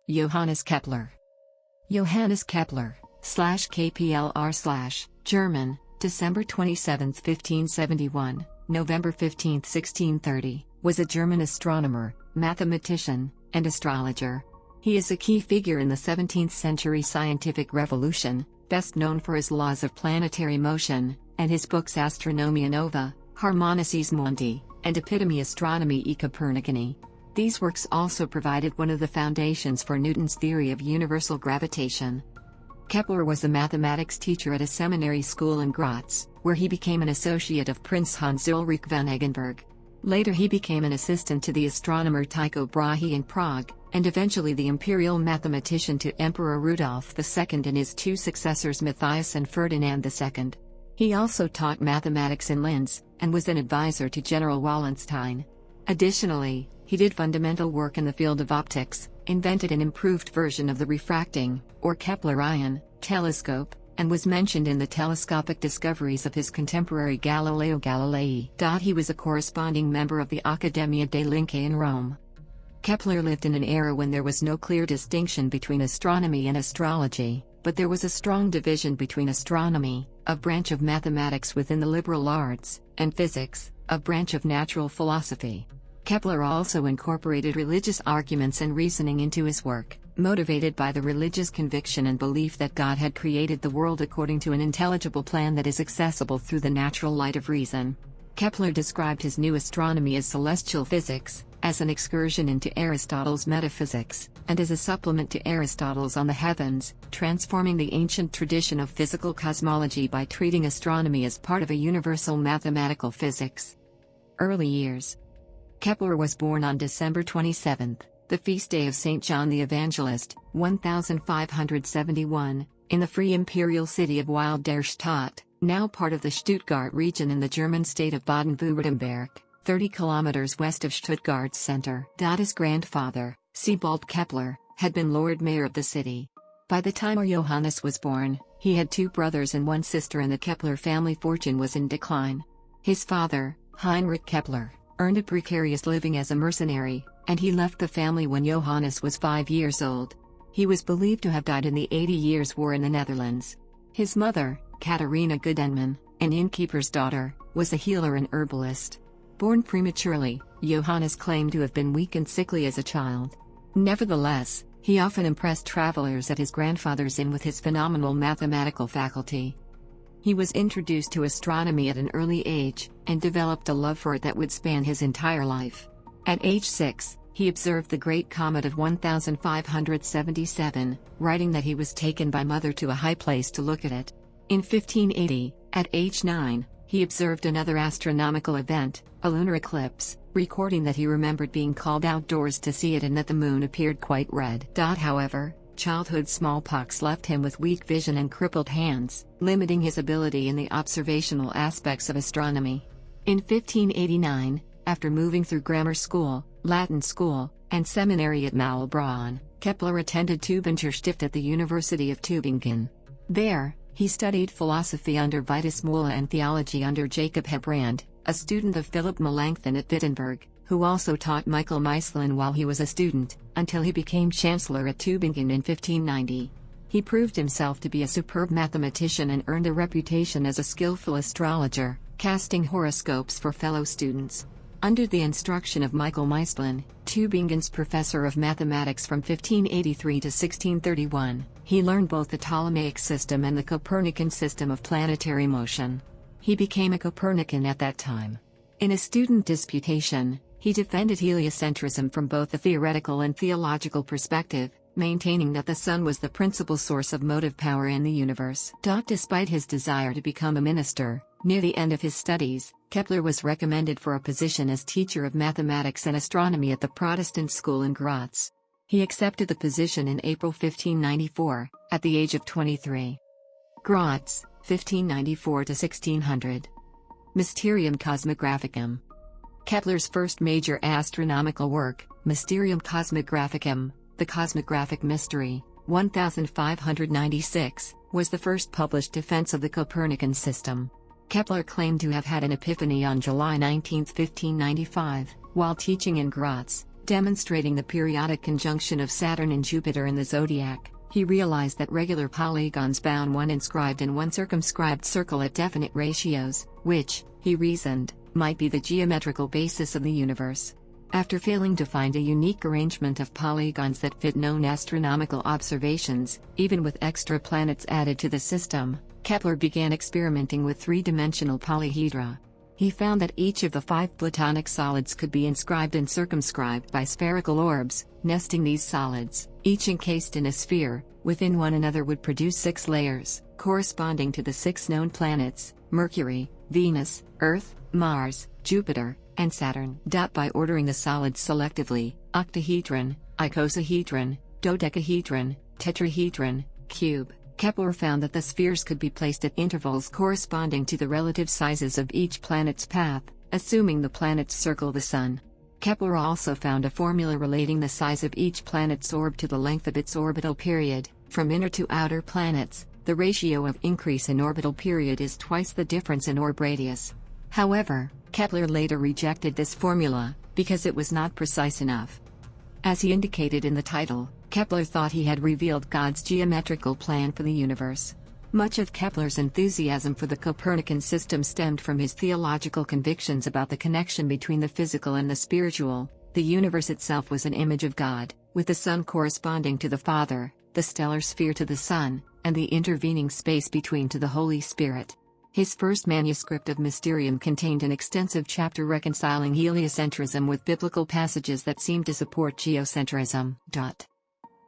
Johannes Kepler. Johannes Kepler, /Kplr/ German, December 27, 1571, November 15, 1630, was a German astronomer, mathematician, and astrologer. He is a key figure in the 17th century scientific revolution, best known for his laws of planetary motion, and his books Astronomia Nova, Harmonices Mundi, and Epitome Astronomiae Copernicanae. These works also provided one of the foundations for Newton's theory of universal gravitation. Kepler was a mathematics teacher at a seminary school in Gratz, where he became an associate of Prince Hans Ulrich von Eggenberg. Later he became an assistant to the astronomer Tycho Brahe in Prague, and eventually the imperial mathematician to Emperor Rudolf II and his two successors Matthias and Ferdinand II. He also taught mathematics in Linz, and was an advisor to General Wallenstein. Additionally, he did fundamental work in the field of optics, invented an improved version of the refracting, or Keplerian, telescope, and was mentioned in the telescopic discoveries of his contemporary Galileo Galilei. He was a corresponding member of the Accademia dei Lincei in Rome. Kepler lived in an era when there was no clear distinction between astronomy and astrology, but there was a strong division between astronomy, a branch of mathematics within the liberal arts, and physics, a branch of natural philosophy. Kepler also incorporated religious arguments and reasoning into his work, motivated by the religious conviction and belief that God had created the world according to an intelligible plan that is accessible through the natural light of reason. Kepler described his new astronomy as celestial physics, as an excursion into Aristotle's metaphysics, and as a supplement to Aristotle's On the Heavens, transforming the ancient tradition of physical cosmology by treating astronomy as part of a universal mathematical physics. Early years. Kepler was born on December 27, the feast day of St. John the Evangelist, 1571, in the Free Imperial city of Wilderstadt, now part of the Stuttgart region in the German state of Baden-Württemberg, 30 kilometers west of Stuttgart's center. His grandfather, Sebald Kepler, had been Lord Mayor of the city. By the time Johannes was born, he had two brothers and one sister, and the Kepler family fortune was in decline. His father, Heinrich Kepler, earned a precarious living as a mercenary, and he left the family when Johannes was 5 years old. He was believed to have died in the 80 Years' War in the Netherlands. His mother, Katharina Goodenman, an innkeeper's daughter, was a healer and herbalist. Born prematurely, Johannes claimed to have been weak and sickly as a child. Nevertheless, he often impressed travelers at his grandfather's inn with his phenomenal mathematical faculty. He was introduced to astronomy at an early age, and developed a love for it that would span his entire life. At age 6, he observed the Great Comet of 1577, writing that he was taken by mother to a high place to look at it. In 1580, at age 9, he observed another astronomical event, a lunar eclipse, recording that he remembered being called outdoors to see it and that the moon appeared quite red. However, childhood smallpox left him with weak vision and crippled hands, limiting his ability in the observational aspects of astronomy. In 1589, after moving through grammar school, Latin school, and seminary at Maulbronn, Kepler attended Tübinger Stift at the University of Tübingen. There, he studied philosophy under Vitus Müller and theology under Jacob Hebrand, a student of Philip Melanchthon at Wittenberg, who also taught Michael Maestlin while he was a student, until he became chancellor at Tübingen in 1590. He proved himself to be a superb mathematician and earned a reputation as a skillful astrologer, casting horoscopes for fellow students. Under the instruction of Michael Maestlin, Tübingen's professor of mathematics from 1583 to 1631, he learned both the Ptolemaic system and the Copernican system of planetary motion. He became a Copernican at that time. In a student disputation, he defended heliocentrism from both the theoretical and theological perspective, maintaining that the sun was the principal source of motive power in the universe. Despite his desire to become a minister, near the end of his studies, Kepler was recommended for a position as teacher of mathematics and astronomy at the Protestant school in Gratz. He accepted the position in April 1594, at the age of 23. Gratz, 1594 to 1600. Mysterium Cosmographicum. Kepler's first major astronomical work, Mysterium Cosmographicum, The Cosmographic Mystery, 1596, was the first published defense of the Copernican system. Kepler claimed to have had an epiphany on July 19, 1595, while teaching in Gratz. Demonstrating the periodic conjunction of Saturn and Jupiter in the zodiac, he realized that regular polygons bound one inscribed and one circumscribed circle at definite ratios, which, he reasoned, might be the geometrical basis of the universe. After failing to find a unique arrangement of polygons that fit known astronomical observations, even with extra planets added to the system, Kepler began experimenting with three-dimensional polyhedra. He found that each of the 5 Platonic solids could be inscribed and circumscribed by spherical orbs. Nesting these solids, each encased in a sphere, within one another would produce 6 layers, corresponding to the 6 known planets: Mercury, Venus, Earth, Mars, Jupiter, and Saturn. By ordering the solids selectively, octahedron, icosahedron, dodecahedron, tetrahedron, cube, Kepler found that the spheres could be placed at intervals corresponding to the relative sizes of each planet's path, assuming the planets circle the Sun. Kepler also found a formula relating the size of each planet's orb to the length of its orbital period. From inner to outer planets, the ratio of increase in orbital period is twice the difference in orb radius. However, Kepler later rejected this formula, because it was not precise enough. As he indicated in the title, Kepler thought he had revealed God's geometrical plan for the universe. Much of Kepler's enthusiasm for the Copernican system stemmed from his theological convictions about the connection between the physical and the spiritual. The universe itself was an image of God, with the Sun corresponding to the Father, the stellar sphere to the Sun, and the intervening space between to the Holy Spirit. His first manuscript of Mysterium contained an extensive chapter reconciling heliocentrism with biblical passages that seemed to support geocentrism.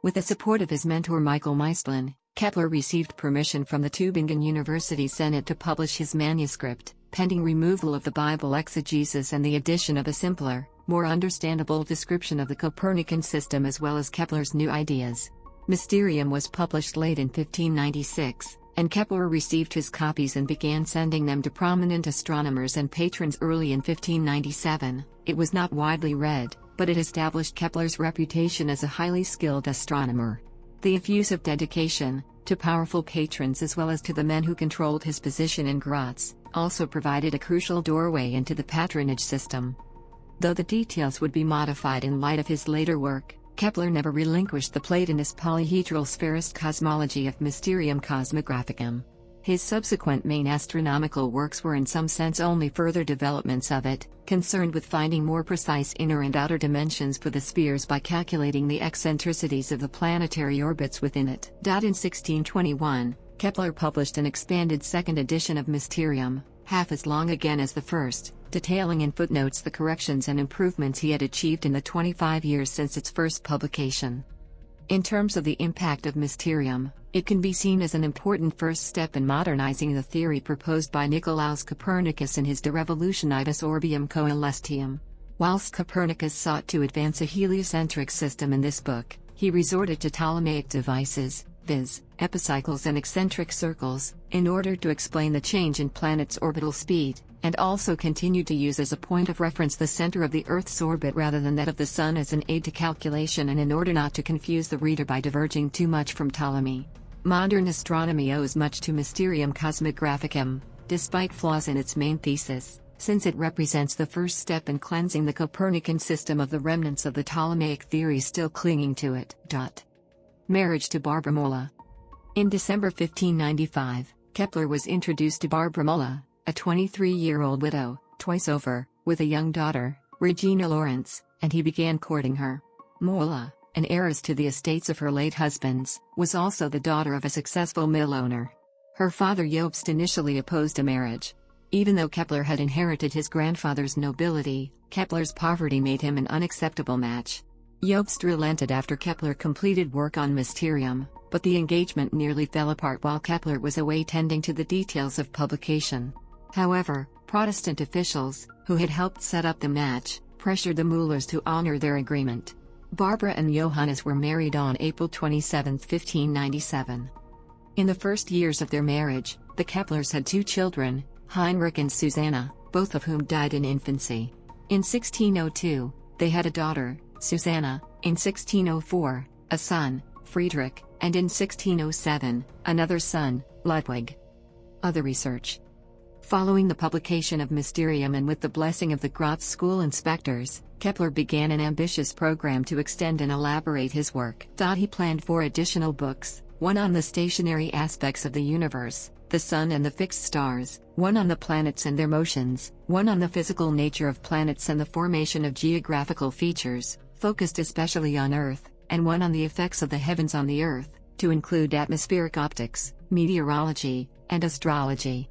With the support of his mentor Michael Maestlin, Kepler received permission from the Tübingen University Senate to publish his manuscript, pending removal of the Bible exegesis and the addition of a simpler, more understandable description of the Copernican system as well as Kepler's new ideas. Mysterium was published late in 1596, and Kepler received his copies and began sending them to prominent astronomers and patrons early in 1597. It was not widely read, but it established Kepler's reputation as a highly skilled astronomer. The effusive dedication, to powerful patrons as well as to the men who controlled his position in Gratz, also provided a crucial doorway into the patronage system. Though the details would be modified in light of his later work, Kepler never relinquished the Platonist polyhedral spherist cosmology of Mysterium Cosmographicum. His subsequent main astronomical works were in some sense only further developments of it, concerned with finding more precise inner and outer dimensions for the spheres by calculating the eccentricities of the planetary orbits within it. In 1621, Kepler published an expanded second edition of Mysterium, half as long again as the first, detailing in footnotes the corrections and improvements he had achieved in the 25 years since its first publication. In terms of the impact of Mysterium, it can be seen as an important first step in modernizing the theory proposed by Nicolaus Copernicus in his De Revolutionibus Orbium Coelestium. Whilst Copernicus sought to advance a heliocentric system in this book, he resorted to Ptolemaic devices, viz., epicycles and eccentric circles, in order to explain the change in planets' orbital speed, and also continued to use as a point of reference the center of the Earth's orbit rather than that of the Sun as an aid to calculation and in order not to confuse the reader by diverging too much from Ptolemy. Modern astronomy owes much to Mysterium Cosmographicum, despite flaws in its main thesis, since it represents the first step in cleansing the Copernican system of the remnants of the Ptolemaic theory still clinging to it. Marriage to Barbara Mola. In December 1595, Kepler was introduced to Barbara Mola, a 23-year-old widow, twice over, with a young daughter, Regina Lawrence, and he began courting her. Mola, an heiress to the estates of her late husbands, was also the daughter of a successful mill owner. Her father Jobst initially opposed a marriage. Even though Kepler had inherited his grandfather's nobility, Kepler's poverty made him an unacceptable match. Jobst relented after Kepler completed work on Mysterium, but the engagement nearly fell apart while Kepler was away tending to the details of publication. However, Protestant officials, who had helped set up the match, pressured the Müllers to honor their agreement. Barbara and Johannes were married on April 27, 1597. In the first years of their marriage, the Keplers had 2 children, Heinrich and Susanna, both of whom died in infancy. In 1602, they had a daughter, Susanna, in 1604, a son, Friedrich, and in 1607, another son, Ludwig. Other research. Following the publication of Mysterium and with the blessing of the Gratz school inspectors, Kepler began an ambitious program to extend and elaborate his work. He planned 4 additional books, one on the stationary aspects of the universe, the sun and the fixed stars, one on the planets and their motions, one on the physical nature of planets and the formation of geographical features, focused especially on Earth, and one on the effects of the heavens on the Earth, to include atmospheric optics, meteorology, and astrology.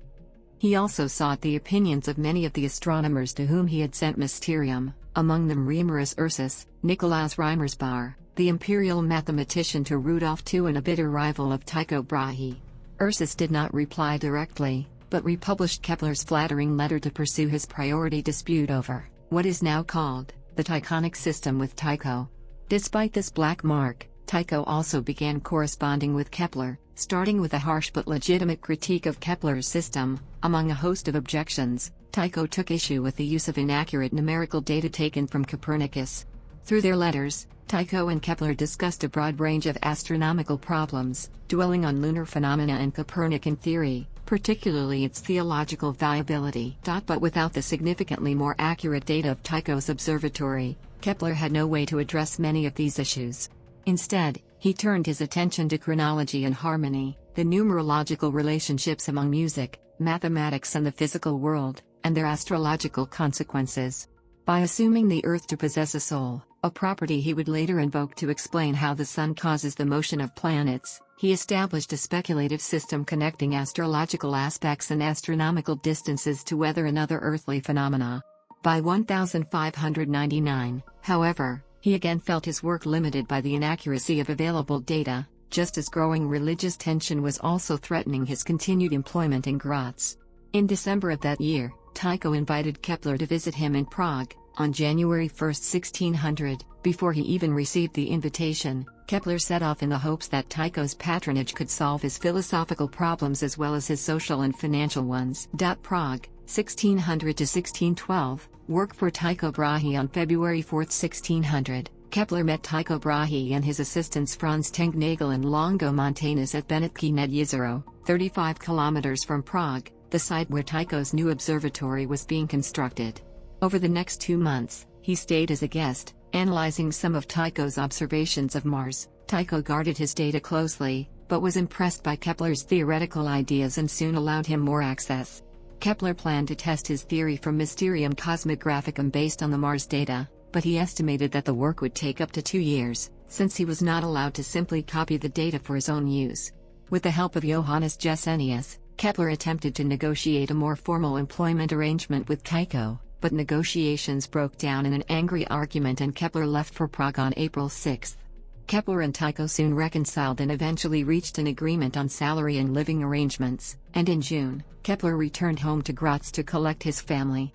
He also sought the opinions of many of the astronomers to whom he had sent Mysterium, among them Remarus Ursus, Nicolaus Reimersbauer, the imperial mathematician to Rudolf II and a bitter rival of Tycho Brahe. Ursus did not reply directly, but republished Kepler's flattering letter to pursue his priority dispute over what is now called the Tychonic system with Tycho. Despite this black mark, Tycho also began corresponding with Kepler, starting with a harsh but legitimate critique of Kepler's system. Among a host of objections, Tycho took issue with the use of inaccurate numerical data taken from Copernicus. Through their letters, Tycho and Kepler discussed a broad range of astronomical problems, dwelling on lunar phenomena and Copernican theory, particularly its theological viability. But without the significantly more accurate data of Tycho's observatory, Kepler had no way to address many of these issues. Instead, he turned his attention to chronology and harmony, the numerological relationships among music, mathematics and the physical world, and their astrological consequences. By assuming the Earth to possess a soul, a property he would later invoke to explain how the Sun causes the motion of planets, he established a speculative system connecting astrological aspects and astronomical distances to weather and other earthly phenomena. By 1599, however, he again felt his work limited by the inaccuracy of available data, just as growing religious tension was also threatening his continued employment in Gratz. In December of that year, Tycho invited Kepler to visit him in Prague. On January 1, 1600, before he even received the invitation, Kepler set off in the hopes that Tycho's patronage could solve his philosophical problems as well as his social and financial ones. Prague, 1600 to 1612, work for Tycho Brahe. On February 4, 1600, Kepler met Tycho Brahe and his assistants Franz Tengnagel and Longo Montanus at Benátky nad Jezero, 35 kilometers from Prague, the site where Tycho's new observatory was being constructed. Over the next 2 months, he stayed as a guest, analyzing some of Tycho's observations of Mars. Tycho guarded his data closely, but was impressed by Kepler's theoretical ideas and soon allowed him more access. Kepler planned to test his theory from Mysterium Cosmographicum based on the Mars data, but he estimated that the work would take up to 2 years, since he was not allowed to simply copy the data for his own use. With the help of Johannes Gesenius, Kepler attempted to negotiate a more formal employment arrangement with Tycho, but negotiations broke down in an angry argument and Kepler left for Prague on April 6. Kepler and Tycho soon reconciled and eventually reached an agreement on salary and living arrangements, and in June, Kepler returned home to Gratz to collect his family.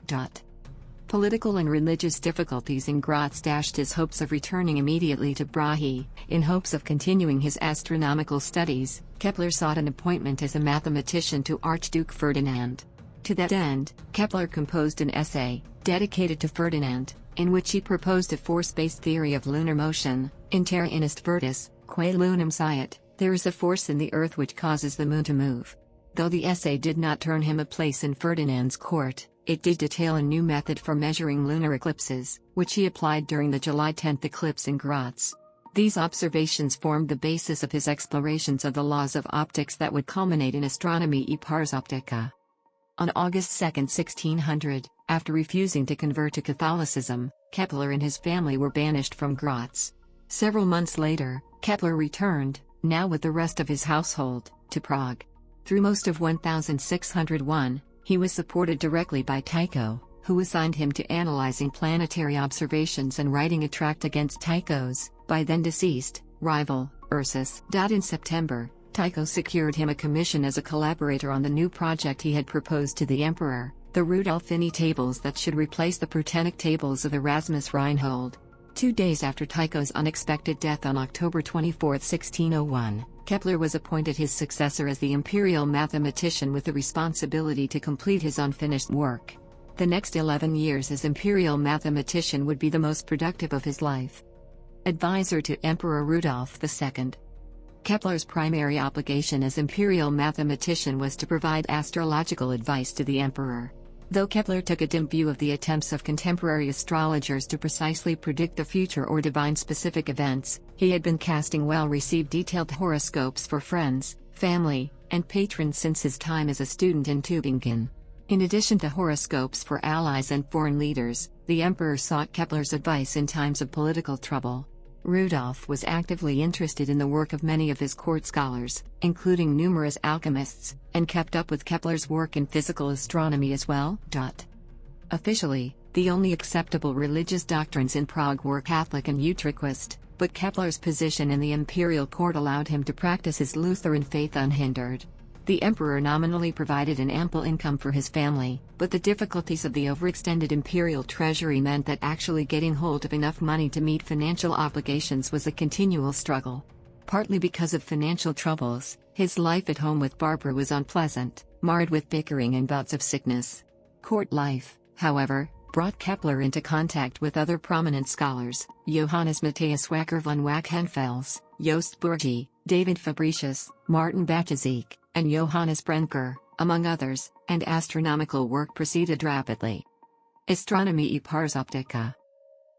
Political and religious difficulties in Gratz dashed his hopes of returning immediately to Brahe. In hopes of continuing his astronomical studies, Kepler sought an appointment as a mathematician to Archduke Ferdinand. To that end, Kepler composed an essay, dedicated to Ferdinand, in which he proposed a force-based theory of lunar motion. In terra inest virtus, quae lunam siet, there is a force in the earth which causes the moon to move. Though the essay did not turn him a place in Ferdinand's court, it did detail a new method for measuring lunar eclipses, which he applied during the July 10 eclipse in Gratz. These observations formed the basis of his explorations of the laws of optics that would culminate in Astronomiae Pars Optica. On August 2, 1600, after refusing to convert to Catholicism, Kepler and his family were banished from Gratz. Several months later, Kepler returned, now with the rest of his household, to Prague. Through most of 1601, he was supported directly by Tycho, who assigned him to analyzing planetary observations and writing a tract against Tycho's, by then deceased, rival, Ursus. In September, Tycho secured him a commission as a collaborator on the new project he had proposed to the emperor, the Rudolphini Tables that should replace the Prutenic Tables of Erasmus Reinhold. 2 days after Tycho's unexpected death on October 24, 1601, Kepler was appointed his successor as the imperial mathematician with the responsibility to complete his unfinished work. The next 11 years as imperial mathematician would be the most productive of his life. Advisor to Emperor Rudolf II. Kepler's primary obligation as imperial mathematician was to provide astrological advice to the emperor. Though Kepler took a dim view of the attempts of contemporary astrologers to precisely predict the future or divine specific events, he had been casting well-received detailed horoscopes for friends, family, and patrons since his time as a student in Tübingen. In addition to horoscopes for allies and foreign leaders, the emperor sought Kepler's advice in times of political trouble. Rudolf was actively interested in the work of many of his court scholars, including numerous alchemists, and kept up with Kepler's work in physical astronomy as well. Officially, the only acceptable religious doctrines in Prague were Catholic and Utriquist, but Kepler's position in the imperial court allowed him to practice his Lutheran faith unhindered. The emperor nominally provided an ample income for his family, but the difficulties of the overextended imperial treasury meant that actually getting hold of enough money to meet financial obligations was a continual struggle. Partly because of financial troubles, his life at home with Barbara was unpleasant, marred with bickering and bouts of sickness. Court life, however, brought Kepler into contact with other prominent scholars: Johannes Matthias Wacker von Wachenfels, Jost Burgi, David Fabricius, Martin Batezek, and Johannes Brenker, among others, and astronomical work proceeded rapidly. Astronomiae pars optica.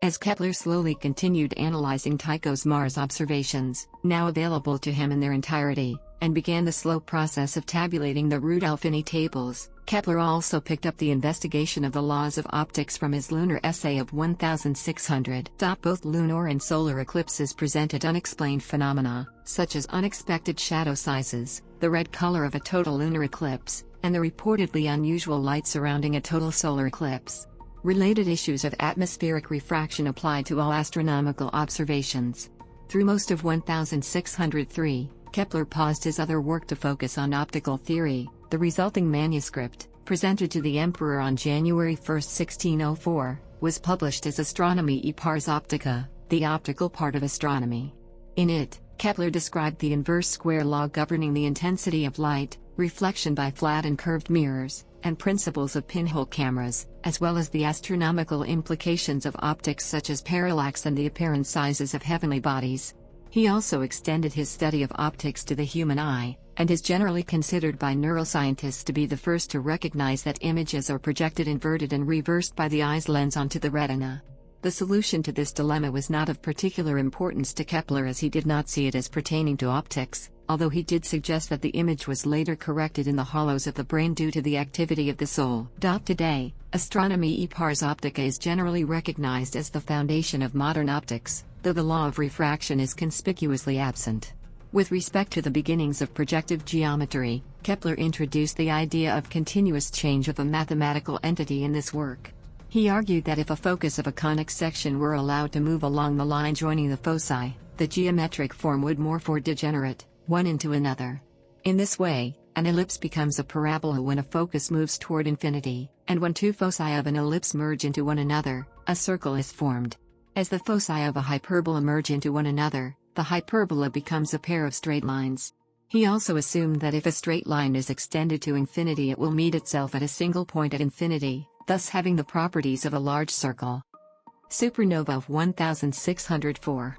As Kepler slowly continued analyzing Tycho's Mars observations, now available to him in their entirety, and began the slow process of tabulating the Rudolphini Tables, Kepler also picked up the investigation of the laws of optics from his lunar essay of 1600. Both lunar and solar eclipses presented unexplained phenomena, such as unexpected shadow sizes, the red color of a total lunar eclipse, and the reportedly unusual light surrounding a total solar eclipse. Related issues of atmospheric refraction applied to all astronomical observations. Through most of 1603, Kepler paused his other work to focus on optical theory. The resulting manuscript, presented to the emperor on January 1, 1604, was published as Astronomiae pars optica, the optical part of astronomy. In it, Kepler described the inverse square law governing the intensity of light, reflection by flat and curved mirrors, and principles of pinhole cameras, as well as the astronomical implications of optics such as parallax and the apparent sizes of heavenly bodies. He also extended his study of optics to the human eye, and is generally considered by neuroscientists to be the first to recognize that images are projected inverted and reversed by the eye's lens onto the retina. The solution to this dilemma was not of particular importance to Kepler, as he did not see it as pertaining to optics, although he did suggest that the image was later corrected in the hollows of the brain due to the activity of the soul. Today, Astronomiae pars optica is generally recognized as the foundation of modern optics, though the law of refraction is conspicuously absent. With respect to the beginnings of projective geometry, Kepler introduced the idea of continuous change of a mathematical entity in this work. He argued that if a focus of a conic section were allowed to move along the line joining the foci, the geometric form would morph or degenerate, one into another. In this way, an ellipse becomes a parabola when a focus moves toward infinity, and when two foci of an ellipse merge into one another, a circle is formed. As the foci of a hyperbola merge into one another, the hyperbola becomes a pair of straight lines. He also assumed that if a straight line is extended to infinity, it will meet itself at a single point at infinity, thus having the properties of a large circle. Supernova of 1604.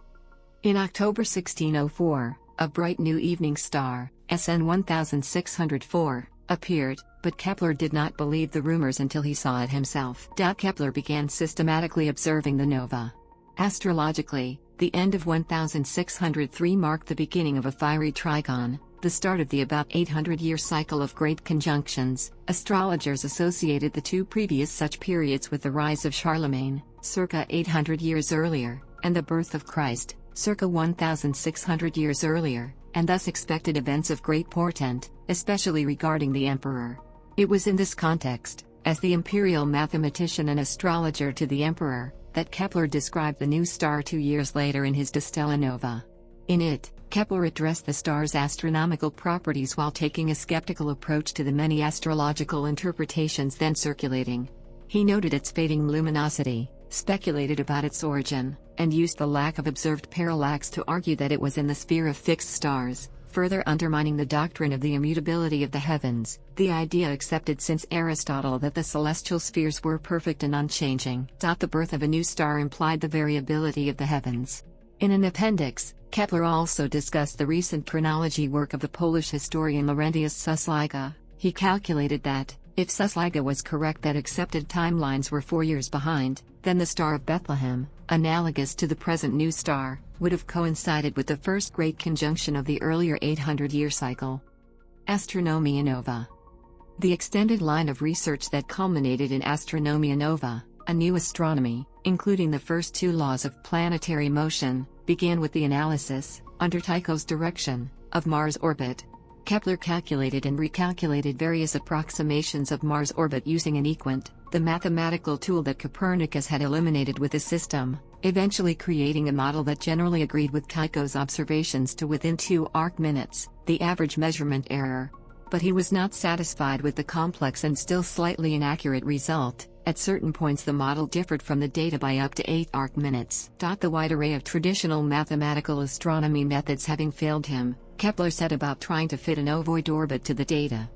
In October 1604, a bright new evening star, SN 1604, appeared, but Kepler did not believe the rumors until he saw it himself. Kepler began systematically observing the nova. Astrologically, the end of 1603 marked the beginning of a fiery trigon, the start of the about 800-year cycle of great conjunctions. Astrologers associated the two previous such periods with the rise of Charlemagne, circa 800 years earlier, and the birth of Christ, circa 1600 years earlier, and thus expected events of great portent, especially regarding the emperor. It was in this context, as the imperial mathematician and astrologer to the emperor, that Kepler described the new star 2 years later in his De Stella Nova. In it, Kepler addressed the star's astronomical properties while taking a skeptical approach to the many astrological interpretations then circulating. He noted its fading luminosity, speculated about its origin, and used the lack of observed parallax to argue that it was in the sphere of fixed stars, further undermining the doctrine of the immutability of the heavens, the idea accepted since Aristotle that the celestial spheres were perfect and unchanging. The birth of a new star implied the variability of the heavens. In an appendix, Kepler also discussed the recent chronology work of the Polish historian Laurentius Suslyga. He calculated that, if Suslyga was correct that accepted timelines were 4 years behind, then the Star of Bethlehem, analogous to the present new star, would have coincided with the first great conjunction of the earlier 800-year cycle. Astronomia Nova. The extended line of research that culminated in Astronomia Nova, a new astronomy, including the first 2 laws of planetary motion, began with the analysis, under Tycho's direction, of Mars' orbit. Kepler calculated and recalculated various approximations of Mars' orbit using an equant, the mathematical tool that Copernicus had eliminated with his system, eventually creating a model that generally agreed with Tycho's observations to within 2 arc-minutes, the average measurement error. But he was not satisfied with the complex and still slightly inaccurate result. At certain points the model differed from the data by up to 8 arc-minutes. The wide array of traditional mathematical astronomy methods having failed him, Kepler set about trying to fit an ovoid orbit to the data.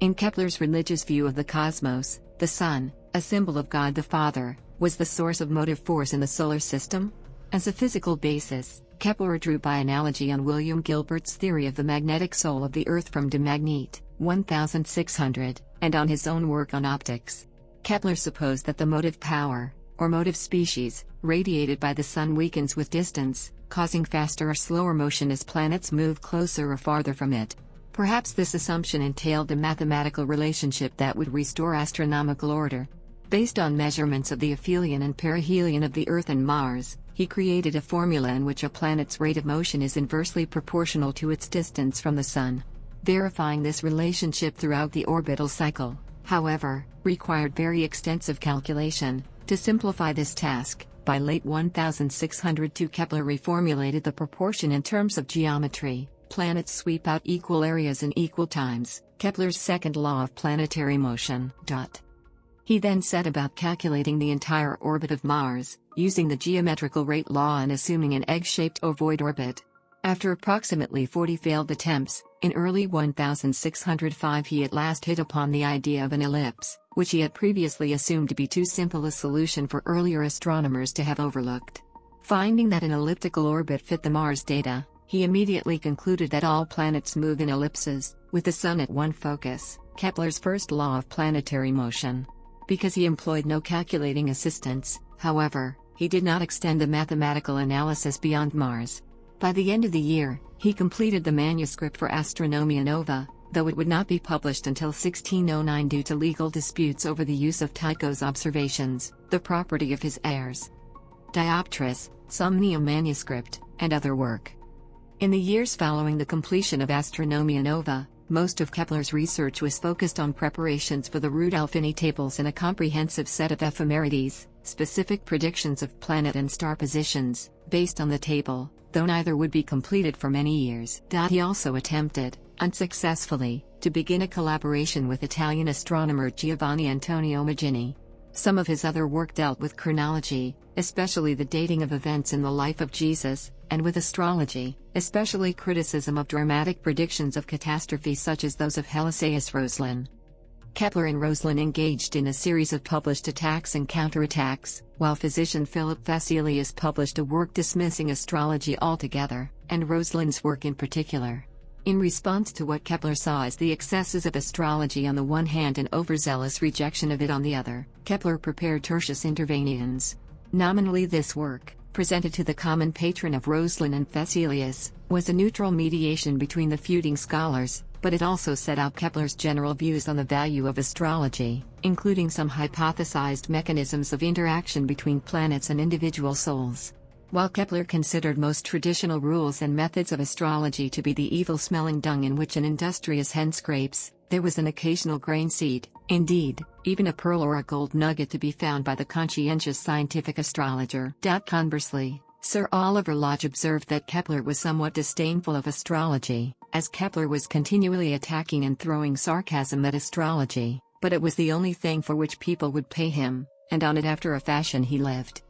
In Kepler's religious view of the cosmos, the Sun, a symbol of God the Father, was the source of motive force in the solar system. As a physical basis, Kepler drew by analogy on William Gilbert's theory of the magnetic soul of the Earth from De Magnete, 1600, and on his own work on optics. Kepler supposed that the motive power, or motive species, radiated by the Sun weakens with distance, causing faster or slower motion as planets move closer or farther from it. Perhaps this assumption entailed a mathematical relationship that would restore astronomical order. Based on measurements of the aphelion and perihelion of the Earth and Mars, he created a formula in which a planet's rate of motion is inversely proportional to its distance from the Sun. Verifying this relationship throughout the orbital cycle, however, required very extensive calculation. To simplify this task, by late 1602 Kepler reformulated the proportion in terms of geometry. Planets sweep out equal areas in equal times, Kepler's second law of planetary motion. He then set about calculating the entire orbit of Mars, using the geometrical rate law and assuming an egg-shaped ovoid orbit. After approximately 40 failed attempts, in early 1605 he at last hit upon the idea of an ellipse, which he had previously assumed to be too simple a solution for earlier astronomers to have overlooked. Finding that an elliptical orbit fit the Mars data, he immediately concluded that all planets move in ellipses, with the Sun at one focus, Kepler's first law of planetary motion. Because he employed no calculating assistance, however, he did not extend the mathematical analysis beyond Mars. By the end of the year, he completed the manuscript for Astronomia Nova, though it would not be published until 1609 due to legal disputes over the use of Tycho's observations, the property of his heirs. Dioptrice, Somnium manuscript, and other work. In the years following the completion of Astronomia Nova, most of Kepler's research was focused on preparations for the Rudolphini Tables and a comprehensive set of ephemerides, specific predictions of planet and star positions, based on the table, though neither would be completed for many years. He also attempted, unsuccessfully, to begin a collaboration with Italian astronomer Giovanni Antonio Magini. Some of his other work dealt with chronology, especially the dating of events in the life of Jesus, and with astrology, especially criticism of dramatic predictions of catastrophe such as those of Helisaeus Roslin. Kepler and Roslin engaged in a series of published attacks and counterattacks, while physician Philip Vesalius published a work dismissing astrology altogether, and Roslin's work in particular. In response to what Kepler saw as the excesses of astrology on the one hand and overzealous rejection of it on the other, Kepler prepared Tertius Interveniens. Nominally this work, presented to the common patron of Roslin and Vesalius, was a neutral mediation between the feuding scholars, but it also set out Kepler's general views on the value of astrology, including some hypothesized mechanisms of interaction between planets and individual souls. While Kepler considered most traditional rules and methods of astrology to be the evil-smelling dung in which an industrious hen scrapes, there was an occasional grain seed, indeed, even a pearl or a gold nugget to be found by the conscientious scientific astrologer. Conversely, Sir Oliver Lodge observed that Kepler was somewhat disdainful of astrology, as Kepler was continually attacking and throwing sarcasm at astrology, but it was the only thing for which people would pay him, and on it after a fashion he lived.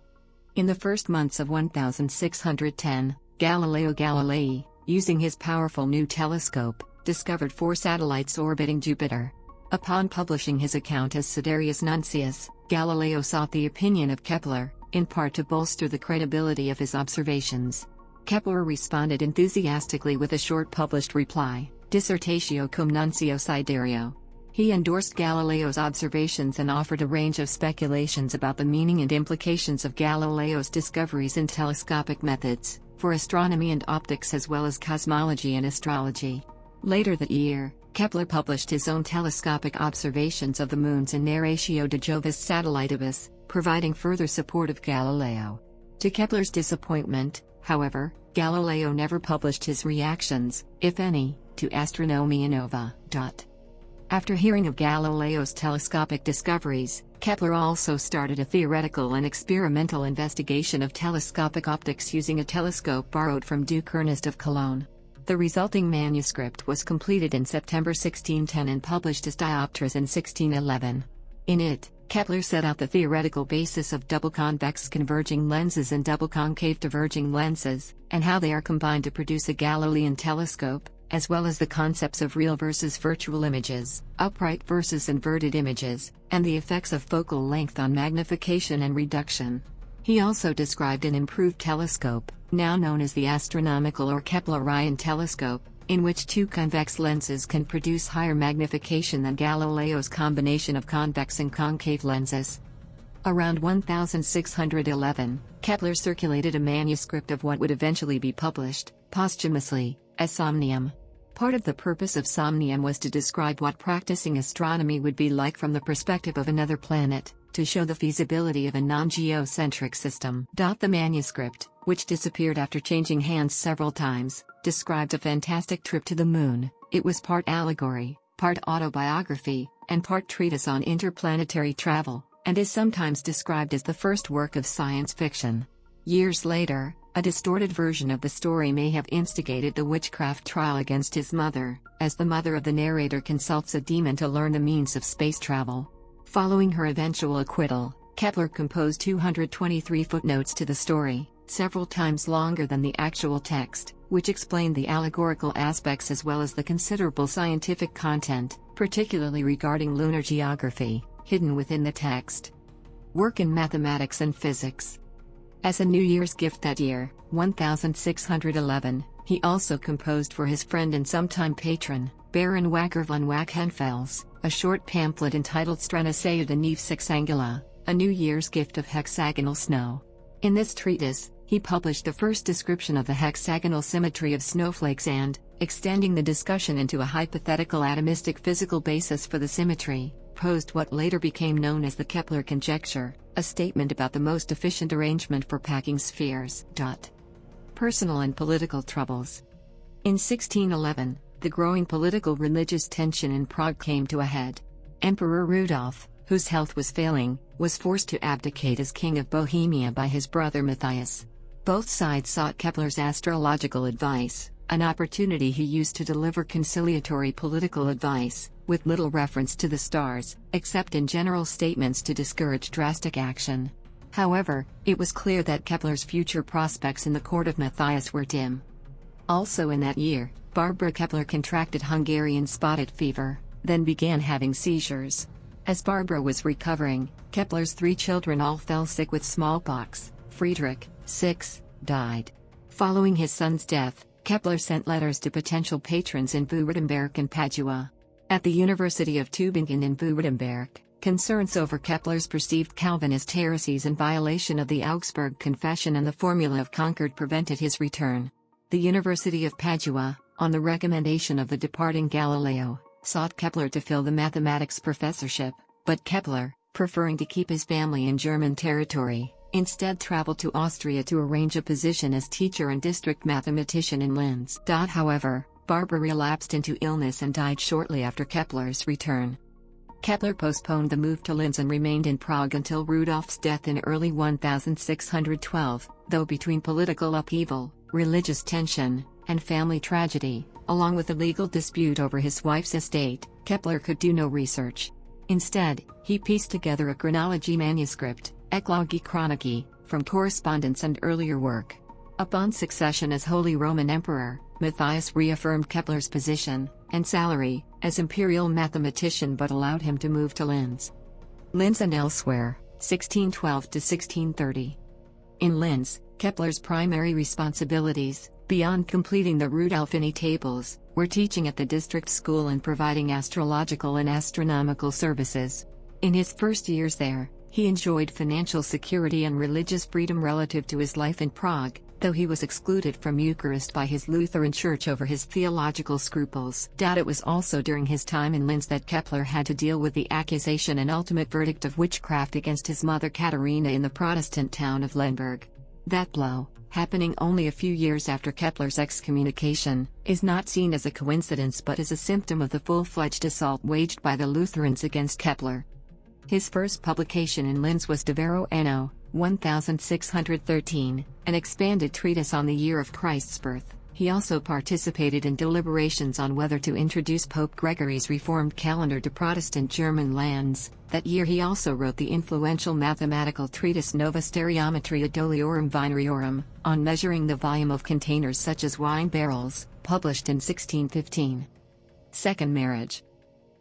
In the first months of 1610, Galileo Galilei, using his powerful new telescope, discovered 4 satellites orbiting Jupiter. Upon publishing his account as Sidereus Nuncius, Galileo sought the opinion of Kepler, in part to bolster the credibility of his observations. Kepler responded enthusiastically with a short published reply, Dissertatio cum nuncio Sidereio. He endorsed Galileo's observations and offered a range of speculations about the meaning and implications of Galileo's discoveries in telescopic methods, for astronomy and optics as well as cosmology and astrology. Later that year, Kepler published his own telescopic observations of the moons in Narratio de Jovis Satellitibus, providing further support of Galileo. To Kepler's disappointment, however, Galileo never published his reactions, if any, to Astronomia Nova. After hearing of Galileo's telescopic discoveries, Kepler also started a theoretical and experimental investigation of telescopic optics using a telescope borrowed from Duke Ernest of Cologne. The resulting manuscript was completed in September 1610 and published as Dioptras in 1611. In it, Kepler set out the theoretical basis of double convex converging lenses and double concave diverging lenses, and how they are combined to produce a Galilean telescope, as well as the concepts of real versus virtual images, upright versus inverted images, and the effects of focal length on magnification and reduction. He also described an improved telescope, now known as the astronomical or Keplerian telescope, in which two convex lenses can produce higher magnification than Galileo's combination of convex and concave lenses. Around 1611, Kepler circulated a manuscript of what would eventually be published, posthumously, as Somnium. Part of the purpose of Somnium was to describe what practicing astronomy would be like from the perspective of another planet, to show the feasibility of a non-geocentric system. The manuscript, which disappeared after changing hands several times, described a fantastic trip to the moon. It was part allegory, part autobiography, and part treatise on interplanetary travel, and is sometimes described as the first work of science fiction. Years later, a distorted version of the story may have instigated the witchcraft trial against his mother, as the mother of the narrator consults a demon to learn the means of space travel. Following her eventual acquittal, Kepler composed 223 footnotes to the story, several times longer than the actual text, which explained the allegorical aspects as well as the considerable scientific content, particularly regarding lunar geography, hidden within the text. Work in mathematics and physics. As a New Year's gift that year, 1611, he also composed for his friend and sometime patron, Baron Wagner von Wachenfels, a short pamphlet entitled Strenasea de Neve Sexangula, a New Year's gift of hexagonal snow. In this treatise, he published the first description of the hexagonal symmetry of snowflakes and, extending the discussion into a hypothetical atomistic physical basis for the symmetry, posed what later became known as the Kepler conjecture, a statement about the most efficient arrangement for packing spheres. Personal and political troubles. In 1611, the growing political religious tension in Prague came to a head. Emperor Rudolf, whose health was failing, was forced to abdicate as king of Bohemia by his brother Matthias. Both sides sought Kepler's astrological advice, an opportunity he used to deliver conciliatory political advice, with little reference to the stars, except in general statements to discourage drastic action. However, it was clear that Kepler's future prospects in the court of Matthias were dim. Also in that year, Barbara Kepler contracted Hungarian spotted fever, then began having seizures. As Barbara was recovering, Kepler's 3 children all fell sick with smallpox. Friedrich, 6, died. Following his son's death, Kepler sent letters to potential patrons in Württemberg and Padua. At the University of Tübingen in Württemberg, concerns over Kepler's perceived Calvinist heresies and violation of the Augsburg Confession and the Formula of Concord prevented his return. The University of Padua, on the recommendation of the departing Galileo, sought Kepler to fill the mathematics professorship, but Kepler, preferring to keep his family in German territory, instead traveled to Austria to arrange a position as teacher and district mathematician in Linz. However, Barbara relapsed into illness and died shortly after Kepler's return. Kepler postponed the move to Linz and remained in Prague until Rudolph's death in early 1612, though between political upheaval, religious tension, and family tragedy, along with a legal dispute over his wife's estate, Kepler could do no research. Instead, he pieced together a chronology manuscript, Eclogi Chronology, from correspondence and earlier work. Upon succession as Holy Roman Emperor, Matthias reaffirmed Kepler's position and salary as imperial mathematician but allowed him to move to Linz. Linz and elsewhere, 1612 to 1630. In Linz, Kepler's primary responsibilities, beyond completing the Rudolphini Tables, were teaching at the district school and providing astrological and astronomical services. In his first years there, he enjoyed financial security and religious freedom relative to his life in Prague, though he was excluded from Eucharist by his Lutheran church over his theological scruples. It was also during his time in Linz that Kepler had to deal with the accusation and ultimate verdict of witchcraft against his mother Katharina in the Protestant town of Lemberg. That blow, happening only a few years after Kepler's excommunication, is not seen as a coincidence but as a symptom of the full-fledged assault waged by the Lutherans against Kepler. His first publication in Linz was De Vero Anno, 1613, an expanded treatise on the year of Christ's birth. He also participated in deliberations on whether to introduce Pope Gregory's reformed calendar to Protestant German lands. That year he also wrote the influential mathematical treatise Nova Stereometria Doliorum Vinariorum, on measuring the volume of containers such as wine barrels, published in 1615. Second marriage.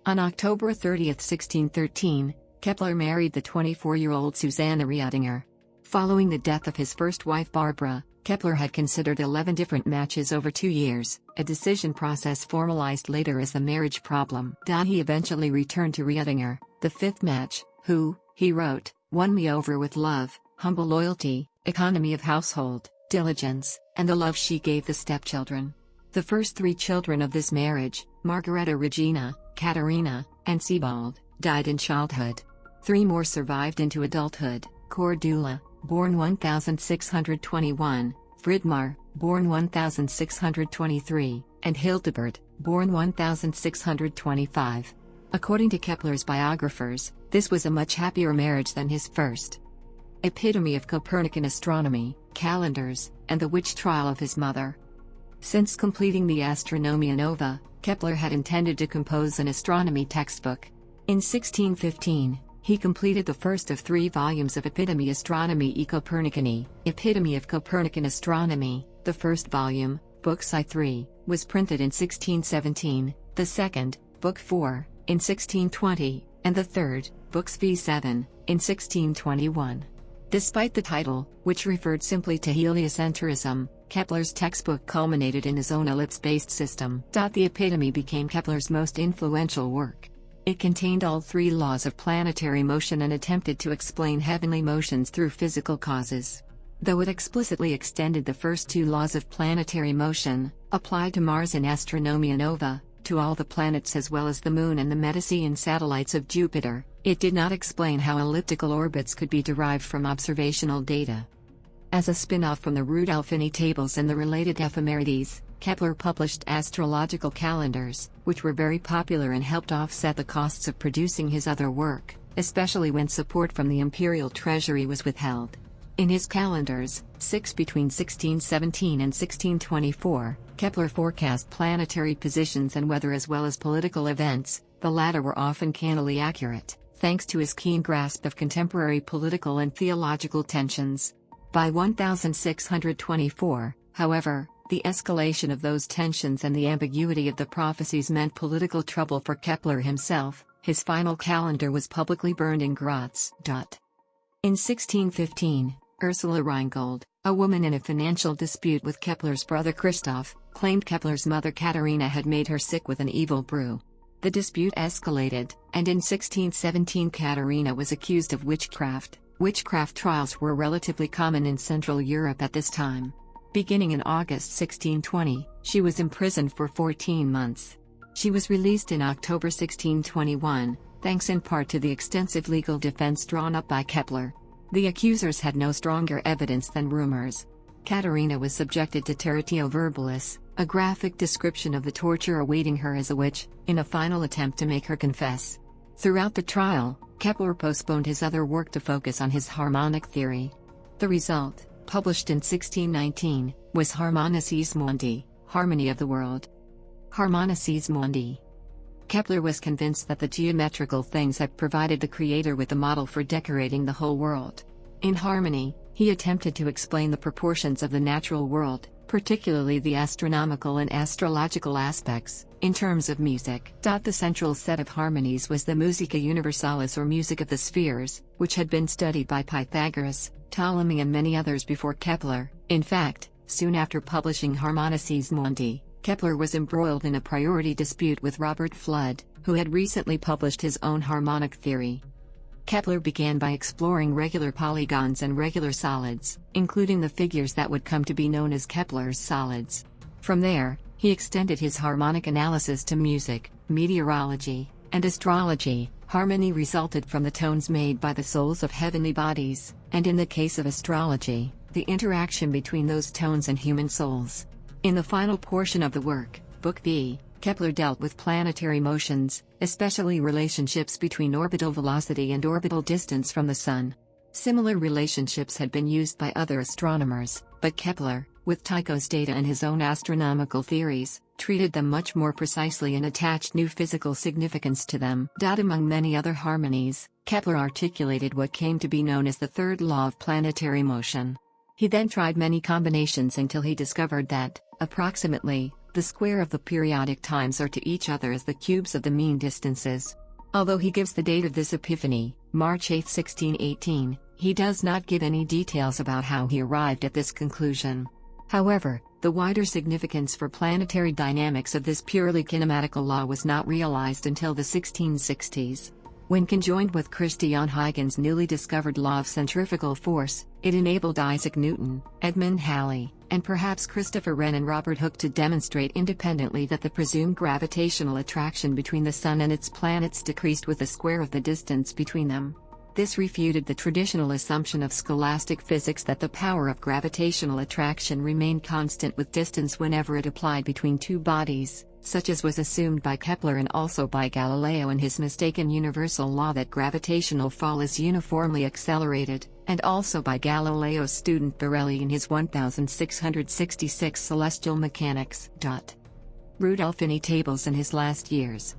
On October 30, 1613, Kepler married the 24-year-old Susanna Riedinger. Following the death of his first wife Barbara, Kepler had considered 11 different matches over 2 years, a decision process formalized later as the marriage problem. He eventually returned to Riedinger, the fifth match, who, he wrote, won me over with love, humble loyalty, economy of household, diligence, and the love she gave the stepchildren. The first 3 children of this marriage, Margareta Regina, Katerina, and Sebald, died in childhood. 3 more survived into adulthood: Cordula, born 1621, Fridmar, born 1623, and Hildebert, born 1625. According to Kepler's biographers, this was a much happier marriage than his first. Epitome of Copernican astronomy, calendars, and the witch trial of his mother. Since completing the Astronomia Nova, Kepler had intended to compose an astronomy textbook. In 1615, he completed the first of 3 volumes of Epitome Astronomiae Copernicanae. Epitome of Copernican Astronomy, the first volume, Book I3, was printed in 1617, the second, Book 4, in 1620, and the third, Books V7, in 1621. Despite the title, which referred simply to heliocentrism, Kepler's textbook culminated in his own ellipse-based system. The Epitome became Kepler's most influential work. It contained all 3 laws of planetary motion and attempted to explain heavenly motions through physical causes. Though it explicitly extended the first 2 laws of planetary motion, applied to Mars in Astronomia Nova, to all the planets as well as the Moon and the Medicean satellites of Jupiter, it did not explain how elliptical orbits could be derived from observational data. As a spin-off from the Rudolphini Tables and the related ephemerides, Kepler published astrological calendars, which were very popular and helped offset the costs of producing his other work, especially when support from the imperial treasury was withheld. In his calendars, 6 between 1617 and 1624, Kepler forecast planetary positions and weather as well as political events. The latter were often cannily accurate, thanks to his keen grasp of contemporary political and theological tensions. By 1624, however, the escalation of those tensions and the ambiguity of the prophecies meant political trouble for Kepler himself. His final calendar was publicly burned in Gratz. In 1615, Ursula Reingold, a woman in a financial dispute with Kepler's brother Christoph, claimed Kepler's mother Katharina had made her sick with an evil brew. The dispute escalated, and in 1617 Katharina was accused of witchcraft. Witchcraft trials were relatively common in Central Europe at this time. Beginning in August 1620, she was imprisoned for 14 months. She was released in October 1621, thanks in part to the extensive legal defense drawn up by Kepler. The accusers had no stronger evidence than rumors. Katharina was subjected to territio verbalis, a graphic description of the torture awaiting her as a witch, in a final attempt to make her confess. Throughout the trial, Kepler postponed his other work to focus on his harmonic theory. The result, published in 1619, was Harmonices Mundi, Harmony of the World. Harmonices Mundi. Kepler was convinced that the geometrical things had provided the Creator with the model for decorating the whole world. In Harmony, he attempted to explain the proportions of the natural world, particularly the astronomical and astrological aspects. In terms of music, the central set of harmonies was the Musica Universalis or music of the spheres, which had been studied by Pythagoras, Ptolemy and many others before Kepler. In fact, soon after publishing Harmonices Mundi, Kepler was embroiled in a priority dispute with Robert Fludd, who had recently published his own harmonic theory. Kepler began by exploring regular polygons and regular solids, including the figures that would come to be known as Kepler's solids. From there, he extended his harmonic analysis to music, meteorology, and astrology. Harmony resulted from the tones made by the souls of heavenly bodies, and in the case of astrology, the interaction between those tones and human souls. In the final portion of the work, Book B, Kepler dealt with planetary motions, especially relationships between orbital velocity and orbital distance from the Sun. Similar relationships had been used by other astronomers, but Kepler, with Tycho's data and his own astronomical theories, treated them much more precisely and attached new physical significance to them. Among many other harmonies, Kepler articulated what came to be known as the third law of planetary motion. He then tried many combinations until he discovered that, approximately, the square of the periodic times are to each other as the cubes of the mean distances. Although he gives the date of this epiphany, March 8, 1618, he does not give any details about how he arrived at this conclusion. However, the wider significance for planetary dynamics of this purely kinematical law was not realized until the 1660s. When conjoined with Christian Huygens' newly discovered law of centrifugal force, it enabled Isaac Newton, Edmund Halley, and perhaps Christopher Wren and Robert Hooke to demonstrate independently that the presumed gravitational attraction between the Sun and its planets decreased with the square of the distance between them. This refuted the traditional assumption of scholastic physics that the power of gravitational attraction remained constant with distance whenever it applied between two bodies, such as was assumed by Kepler and also by Galileo in his mistaken universal law that gravitational fall is uniformly accelerated, and also by Galileo's student Borelli in his 1666 Celestial Mechanics. Rudolphini Tables in his last years.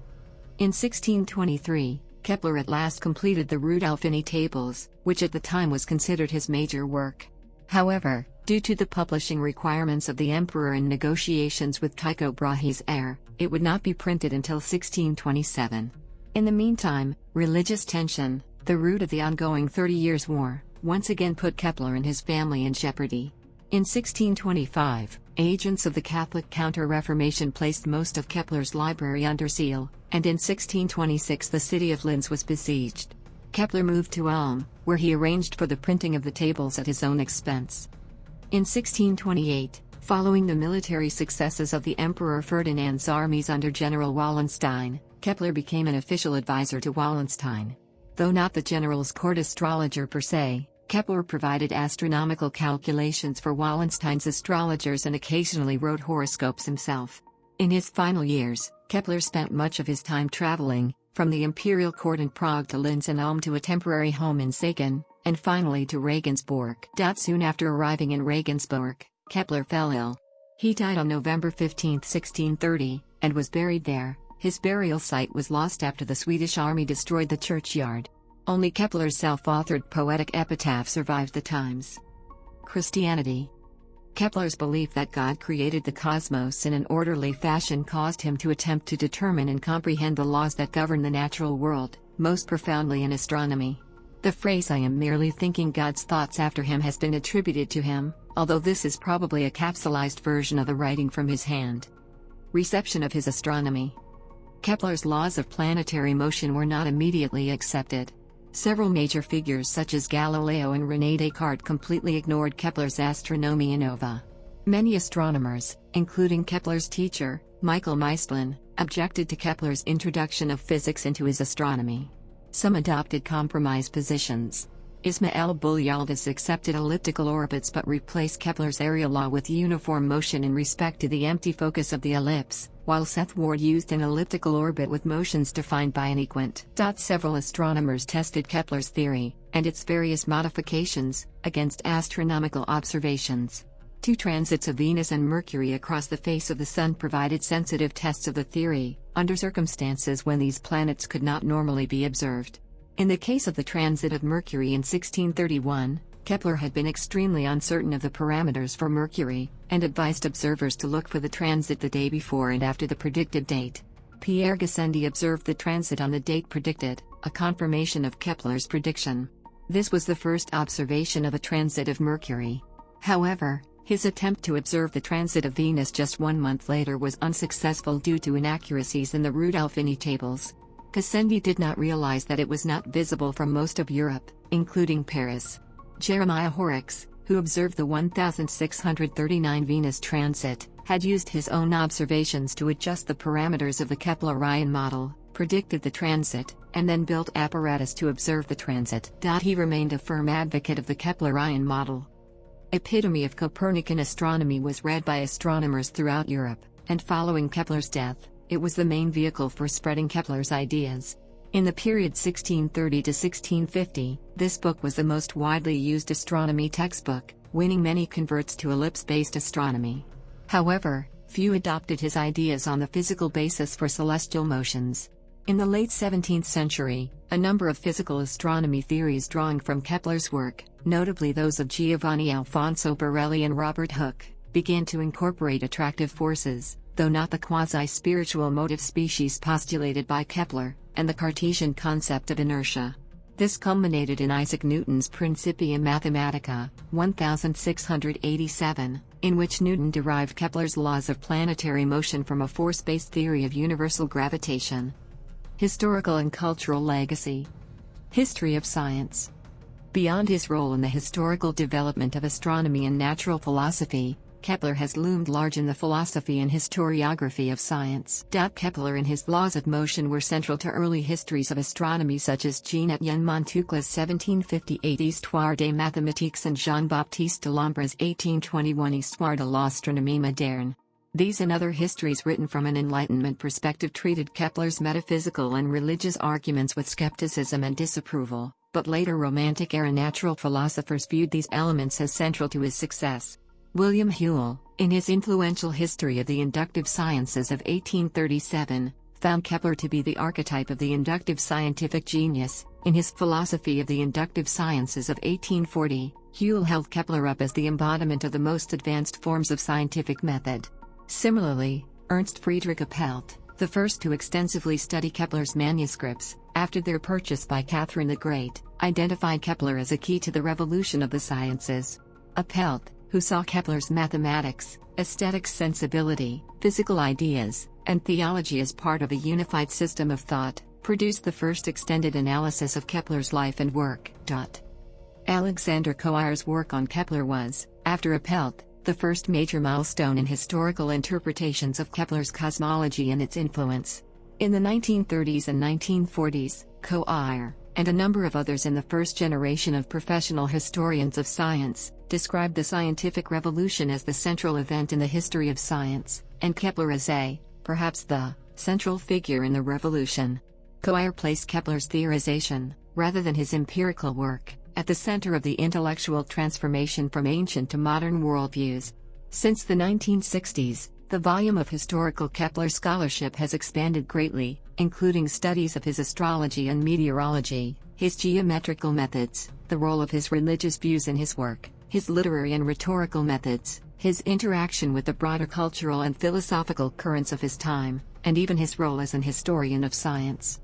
In 1623, Kepler at last completed the Rudolphini Tables, which at the time was considered his major work. However, due to the publishing requirements of the emperor and negotiations with Tycho Brahe's heir, it would not be printed until 1627. In the meantime, religious tension, the root of the ongoing 30 Years' War, once again put Kepler and his family in jeopardy. In 1625, agents of the Catholic Counter-Reformation placed most of Kepler's library under seal, and in 1626 the city of Linz was besieged. Kepler moved to Ulm, where he arranged for the printing of the tables at his own expense. In 1628, following the military successes of the Emperor Ferdinand's armies under General Wallenstein, Kepler became an official advisor to Wallenstein. Though not the general's court astrologer per se, Kepler provided astronomical calculations for Wallenstein's astrologers and occasionally wrote horoscopes himself. In his final years, Kepler spent much of his time traveling, from the imperial court in Prague to Linz and Ulm to a temporary home in Sagan, and finally to Regensburg. Soon after arriving in Regensburg, Kepler fell ill. He died on November 15, 1630, and was buried there. His burial site was lost after the Swedish army destroyed the churchyard. Only Kepler's self-authored poetic epitaph survived the times. Christianity. Kepler's belief that God created the cosmos in an orderly fashion caused him to attempt to determine and comprehend the laws that govern the natural world, most profoundly in astronomy. The phrase "I am merely thinking God's thoughts after him" has been attributed to him, although this is probably a capsulized version of the writing from his hand. Reception of his astronomy. Kepler's laws of planetary motion were not immediately accepted. Several major figures such as Galileo and René Descartes completely ignored Kepler's Astronomia Nova. Many astronomers, including Kepler's teacher, Michael Maestlin, objected to Kepler's introduction of physics into his astronomy. Some adopted compromise positions. Ismael Bulyaldis accepted elliptical orbits but replaced Kepler's area law with uniform motion in respect to the empty focus of the ellipse, while Seth Ward used an elliptical orbit with motions defined by an equant. Several astronomers tested Kepler's theory, and its various modifications, against astronomical observations. 2 transits of Venus and Mercury across the face of the Sun provided sensitive tests of the theory, under circumstances when these planets could not normally be observed. In the case of the transit of Mercury in 1631, Kepler had been extremely uncertain of the parameters for Mercury, and advised observers to look for the transit the day before and after the predicted date. Pierre Gassendi observed the transit on the date predicted, a confirmation of Kepler's prediction. This was the first observation of a transit of Mercury. However, his attempt to observe the transit of Venus just 1 month later was unsuccessful due to inaccuracies in the Rudolphini Tables. Gassendi did not realize that it was not visible from most of Europe, including Paris. Jeremiah Horrocks, who observed the 1639 Venus transit, had used his own observations to adjust the parameters of the Keplerian model, predicted the transit, and then built apparatus to observe the transit. He remained a firm advocate of the Keplerian model. Epitome of Copernican Astronomy was read by astronomers throughout Europe, and following Kepler's death, it was the main vehicle for spreading Kepler's ideas. In the period 1630 to 1650, this book was the most widely used astronomy textbook, winning many converts to ellipse-based astronomy. However, few adopted his ideas on the physical basis for celestial motions. In the late 17th century, a number of physical astronomy theories drawing from Kepler's work, notably those of Giovanni Alfonso Borelli and Robert Hooke, began to incorporate attractive forces, though not the quasi-spiritual motive species postulated by Kepler, and the Cartesian concept of inertia. This culminated in Isaac Newton's Principia Mathematica, 1687, in which Newton derived Kepler's laws of planetary motion from a force-based theory of universal gravitation. Historical and cultural legacy. History of science. Beyond his role in the historical development of astronomy and natural philosophy, Kepler has loomed large in the philosophy and historiography of science. Kepler and his laws of motion were central to early histories of astronomy such as Jean-Étienne Montucla's 1758 Histoire des mathématiques and Jean-Baptiste Delambra's 1821 Histoire de l'astronomie moderne. These and other histories written from an Enlightenment perspective treated Kepler's metaphysical and religious arguments with skepticism and disapproval, but later Romantic-era natural philosophers viewed these elements as central to his success. William Whewell, in his influential History of the Inductive Sciences of 1837, found Kepler to be the archetype of the inductive scientific genius. In his Philosophy of the Inductive Sciences of 1840, Whewell held Kepler up as the embodiment of the most advanced forms of scientific method. Similarly, Ernst Friedrich Appelt, the first to extensively study Kepler's manuscripts, after their purchase by Catherine the Great, identified Kepler as a key to the revolution of the sciences. Appelt, who saw Kepler's mathematics, aesthetic sensibility, physical ideas, and theology as part of a unified system of thought, produced the first extended analysis of Kepler's life and work. Alexander Coir's work on Kepler was, after Appelt, the first major milestone in historical interpretations of Kepler's cosmology and its influence. In the 1930s and 1940s, Coir, and a number of others in the first generation of professional historians of science, described the scientific revolution as the central event in the history of science, and Kepler as perhaps the, central figure in the revolution. Coir placed Kepler's theorization, rather than his empirical work, at the center of the intellectual transformation from ancient to modern worldviews. Since the 1960s, the volume of historical Kepler scholarship has expanded greatly, including studies of his astrology and meteorology, his geometrical methods, the role of his religious views in his work, his literary and rhetorical methods, his interaction with the broader cultural and philosophical currents of his time, and even his role as an historian of science.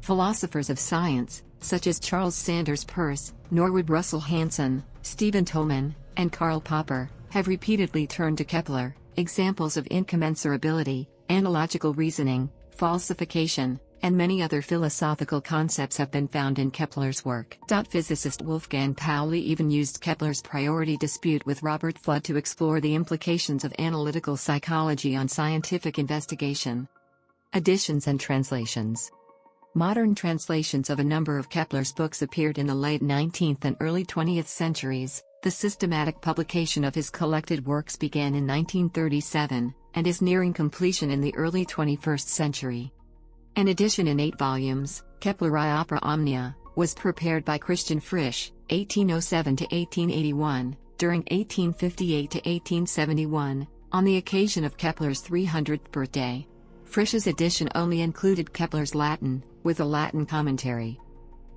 Philosophers of science, such as Charles Sanders Peirce, Norwood Russell Hanson, Stephen Tolman, and Karl Popper, have repeatedly turned to Kepler. Examples of incommensurability, analogical reasoning, falsification, and many other philosophical concepts have been found in Kepler's work. Physicist Wolfgang Pauli even used Kepler's priority dispute with Robert Fludd to explore the implications of analytical psychology on scientific investigation. Additions and translations. Modern translations of a number of Kepler's books appeared in the late 19th and early 20th centuries. The systematic publication of his collected works began in 1937, and is nearing completion in the early 21st century. An edition in 8 volumes, Kepleri Opera Omnia, was prepared by Christian Frisch, 1807–1881, during 1858–1871, on the occasion of Kepler's 300th birthday. Frisch's edition only included Kepler's Latin, with a Latin commentary.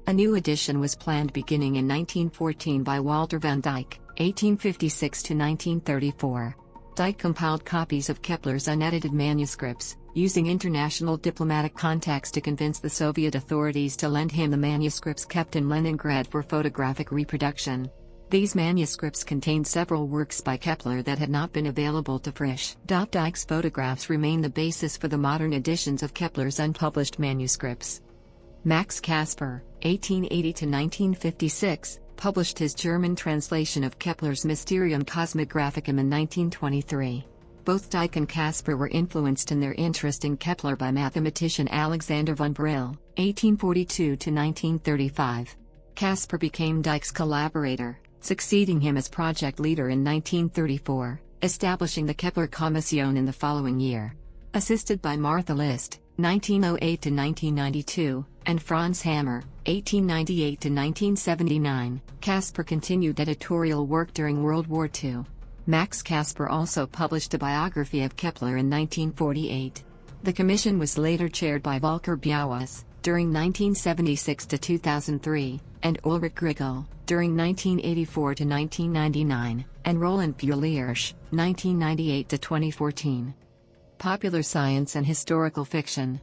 A new edition was planned beginning in 1914 by Walter van Dyck, 1856 to 1934. Dyck compiled copies of Kepler's unedited manuscripts, using international diplomatic contacts to convince the Soviet authorities to lend him the manuscripts kept in Leningrad for photographic reproduction. These manuscripts contained several works by Kepler that had not been available to Frisch. Dyck's photographs remain the basis for the modern editions of Kepler's unpublished manuscripts. Max Casper, 1880 to 1956, published his German translation of Kepler's Mysterium Cosmographicum in 1923. Both Dyck and Casper were influenced in their interest in Kepler by mathematician Alexander von Brill, 1842 to 1935. Casper became Dyck's collaborator, succeeding him as project leader in 1934, establishing the Kepler Commission in the following year. Assisted by Martha List, 1908 to 1992, and Franz Hammer, 1898 to 1979, Casper continued editorial work during World War II. Max Casper also published a biography of Kepler in 1948. The commission was later chaired by Volker Bauhaus, during 1976 to 2003, and Ulrich Grigel, during 1984 to 1999, and Roland Puhliersch, 1998 to 2014. Popular science and historical fiction.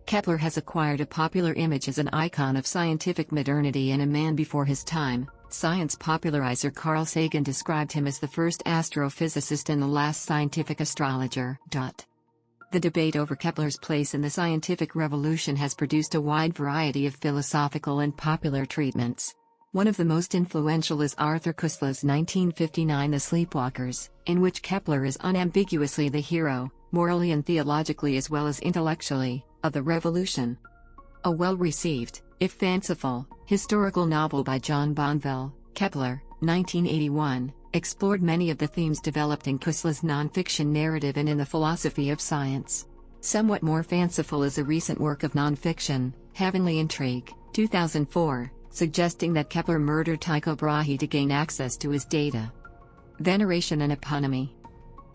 Kepler has acquired a popular image as an icon of scientific modernity and a man before his time. Science popularizer Carl Sagan described him as the first astrophysicist and the last scientific astrologer. The debate over Kepler's place in the scientific revolution has produced a wide variety of philosophical and popular treatments. One of the most influential is Arthur Koestler's 1959 The Sleepwalkers, in which Kepler is unambiguously the hero, morally and theologically as well as intellectually, of the revolution. A well-received, if fanciful, historical novel by John Bonville, Kepler, 1981, explored many of the themes developed in Koestler's non-fiction narrative and in the philosophy of science. Somewhat more fanciful is a recent work of non-fiction, Heavenly Intrigue, 2004, suggesting that Kepler murdered Tycho Brahe to gain access to his data. Veneration and eponymy.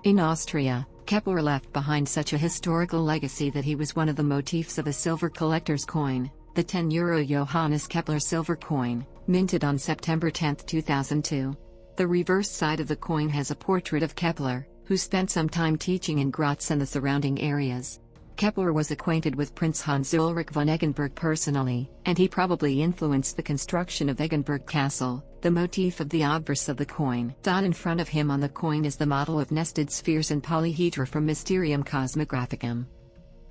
In Austria, Kepler left behind such a historical legacy that he was one of the motifs of a silver collector's coin, the €10 Johannes Kepler silver coin, minted on September 10, 2002. The reverse side of the coin has a portrait of Kepler, who spent some time teaching in Gratz and the surrounding areas. Kepler was acquainted with Prince Hans Ulrich von Eggenberg personally, and he probably influenced the construction of Eggenberg Castle, the motif of the obverse of the coin. In front of him on the coin is the model of nested spheres and polyhedra from Mysterium Cosmographicum.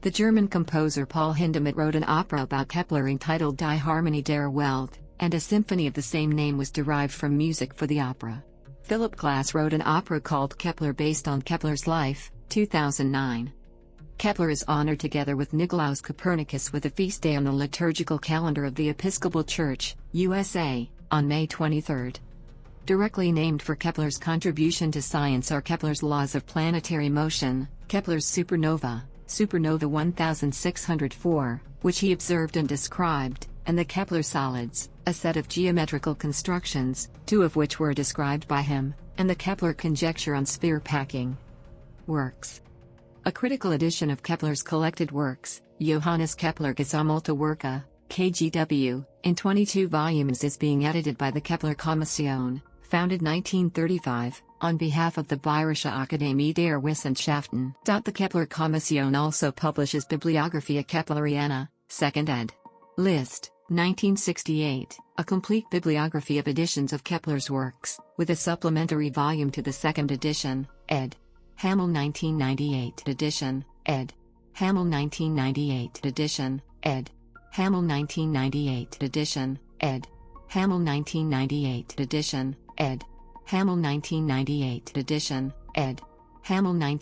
The German composer Paul Hindemith wrote an opera about Kepler entitled Die Harmonie der Welt, and a symphony of the same name was derived from music for the opera. Philip Glass wrote an opera called Kepler based on Kepler's life, 2009. Kepler is honored together with Nicolaus Copernicus with a feast day on the liturgical calendar of the Episcopal Church, USA, on May 23. Directly named for Kepler's contribution to science are Kepler's laws of planetary motion, Kepler's supernova, supernova 1604, which he observed and described, and the Kepler solids, a set of geometrical constructions, two of which were described by him, and the Kepler conjecture on sphere packing. Works. A critical edition of Kepler's collected works, Johannes Kepler Gesammelte Werke, KGW, in 22 volumes is being edited by the Kepler Kommission, founded 1935, on behalf of the Bayerische Akademie der Wissenschaften. The Kepler Kommission also publishes Bibliographia Kepleriana, 2nd ed. List, 1968, a complete bibliography of editions of Kepler's works, with a supplementary volume to the 2nd edition, ed. Hamel 1998 edition, ed. Hamel 1998 edition, ed. Hamel 1998 edition, ed. Hamel 1998 edition, ed. Hamel 1998 edition, ed. Hamel 19